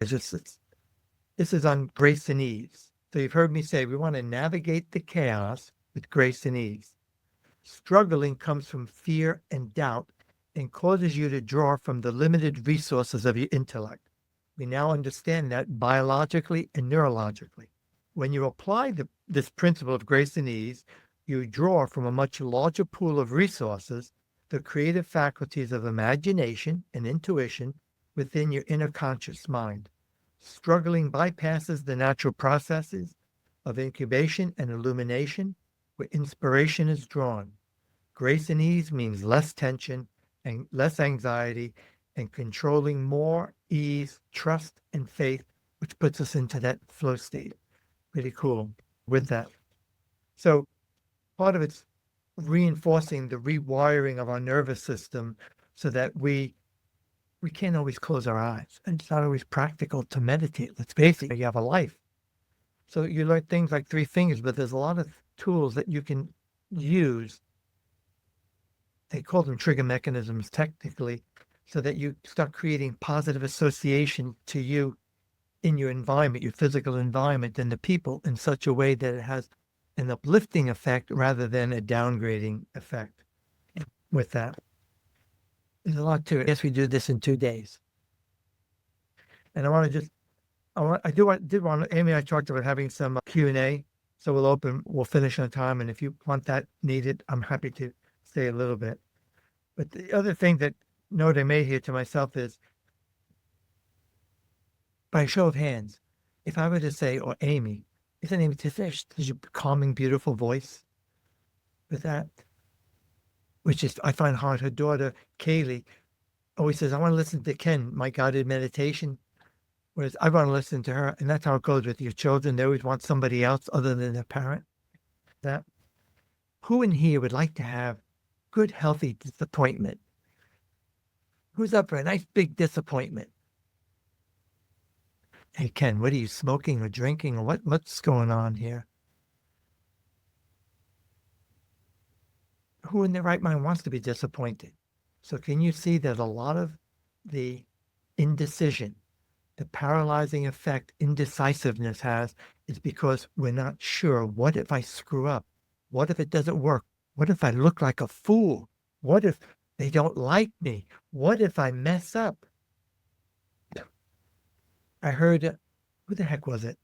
This is on grace and ease. So you've heard me say we want to navigate the chaos with grace and ease. Struggling comes from fear and doubt and causes you to draw from the limited resources of your intellect. We now understand that biologically and neurologically. When you apply this principle of grace and ease, you draw from a much larger pool of resources, the creative faculties of imagination and intuition within your inner conscious mind. Struggling bypasses the natural processes of incubation and illumination where inspiration is drawn. Grace and ease means less tension and less anxiety and controlling more ease, trust, and faith, which puts us into that flow state. Pretty cool with that. So part of it's reinforcing the rewiring of our nervous system so that we can't always close our eyes. And it's not always practical to meditate. Let's face it, you have a life. So you learn things like 3 fingers, but there's a lot of tools that you can use. They call them trigger mechanisms technically, so that you start creating positive association to you in your environment, your physical environment, and the people in such a way that it has an uplifting effect rather than a downgrading effect with that. There's a lot to it. I guess we do this in 2 days. And I want to just, did want to, Amy, I talked about having some Q&A. So we'll finish on time. And if you want that needed, I'm happy to stay a little bit. But the other thing that note I made here to myself is, by show of hands, if I were to say, or Amy, isn't Amy Tifish, is your calming, beautiful voice with that? Which is, I find hard. Her daughter, Kaylee, always says, I want to listen to Ken, my guided meditation. Whereas I want to listen to her. And that's how it goes with your children. They always want somebody else other than their parent. That. Who in here would like to have good, healthy disappointment? Who's up for a nice big disappointment? Hey, Ken, what are you smoking or drinking or what's going on here? Who in their right mind wants to be disappointed? So can you see that a lot of the indecision, the paralyzing effect indecisiveness has is because we're not sure. What if I screw up? What if it doesn't work? What if I look like a fool? What if they don't like me? What if I mess up? I heard, who the heck was it?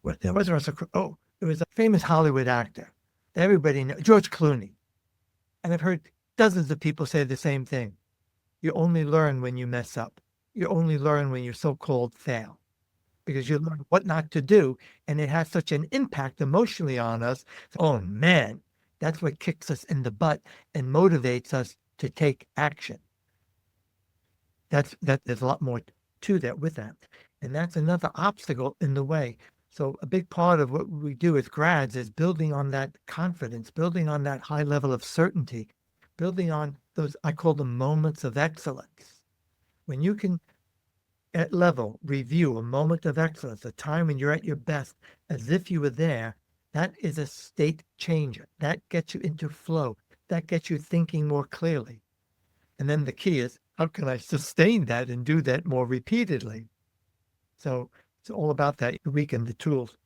Well, there was Russell Crowe. Oh, it was a famous Hollywood actor that everybody knows, George Clooney. And I've heard dozens of people say the same thing. You only learn when you mess up. You only learn when you so-called fail, because you learn what not to do, and it has such an impact emotionally on us. Oh man, that's what kicks us in the butt and motivates us to take action. There's a lot more to that with that. And that's another obstacle in the way. So a big part of what we do as grads is building on that confidence, building on that high level of certainty, building on those, I call them moments of excellence. When you can, at level, review a moment of excellence, a time when you're at your best, as if you were there, that is a state changer. That gets you into flow. That gets you thinking more clearly. And then the key is, how can I sustain that and do that more repeatedly? So it's all about that. You weaken the tools.